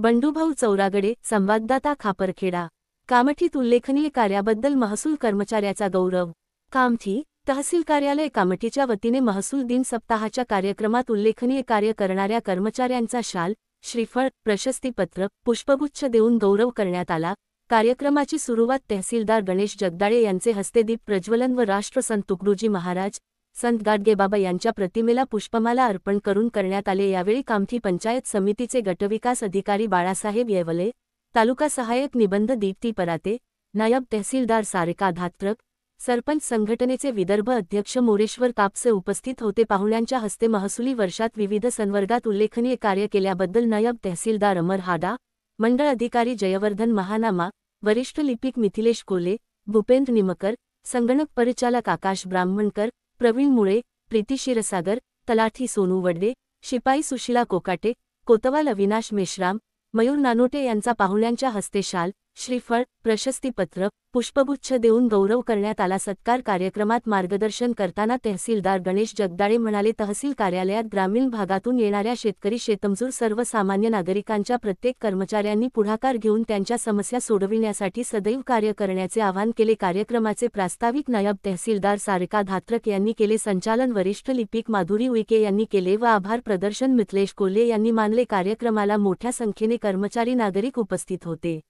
बंडूभाऊ चौरागडे, संवाददाता खापरखेडा। कामठीत उल्लेखनीय कार्याबद्दल महसूल कर्मचाऱ्याचा गौरव। कामठी तहसील कार्यालय कामठीच्या वतीने महसूल दिन सप्ताहाच्या कार्यक्रमात उल्लेखनीय कार्य करणाऱ्या कर्मचाऱ्यांचा शाल, श्रीफळ, प्रशस्तीपत्र, पुष्पगुच्छ देऊन गौरव करण्यात आला। कार्यक्रमाची सुरुवात तहसीलदार गणेश जगदाळे यांचे हस्ते दीप प्रज्वलन व राष्ट्रसंत तुकडोजी महाराज, संत गाडगेबाबा यांच्या प्रतिमेला पुष्पमाला अर्पण करून करण्यात आले। यावेळी कामठी पंचायत समितीचे गटविकास अधिकारी बाळासाहेब येवले, तालुका सहाय्यक निबंध दीप्ती पराते, नायब तहसीलदार सारिका धात्रक, सरपंच संघटनेचे विदर्भ अध्यक्ष मोरेश्वर कापसे उपस्थित होते। पाहुण्यांच्या हस्ते महसुली वर्षात विविध संवर्गात उल्लेखनीय कार्य केल्याबद्दल नायब तहसीलदार अमर हाडा, मंडळ अधिकारी जयवर्धन महानामा, वरिष्ठ लिपिक मिथिलेश कोले, भूपेंद्र निमकर, संगणक परिचालक आकाश ब्राह्मणकर, प्रवीण मुळे, प्रीती क्षीरसागर, तलाठी सोनू वडदे, शिपाई सुशीला कोकाटे, कोतवाल अविनाश मेश्राम, मयूर नानोटे यांचा पाहुण्यांच्या हस्ते शाल, श्रीफळ, प्रशस्तीपत्र, पुष्पगुच्छ देऊन गौरव करण्यात आला। सत्कार कार्यक्रमात मार्गदर्शन करताना तहसीलदार गणेश जगदाळे म्हणाले, तहसील कार्यालयात ग्रामीण भागातून येणाऱ्या शेतकरी, शेतमजूर, सर्वसामान्य नागरिकांच्या प्रत्येक कर्मचाऱ्यांनी पुढाकार घेऊन त्यांच्या समस्या सोडविण्यासाठी सदैव कार्य करण्याचे आवाहन केले। कार्यक्रमाचे प्रास्ताविक नायब तहसीलदार सारिका धात्रक यांनी केले, संचालन वरिष्ठ लिपिक माधुरी उईके यांनी केले व आभार प्रदर्शन मिथिलेश कोल्हे यांनी मानले। कार्यक्रमाला मोठ्या संख्येने कर्मचारी, नागरिक उपस्थित होते।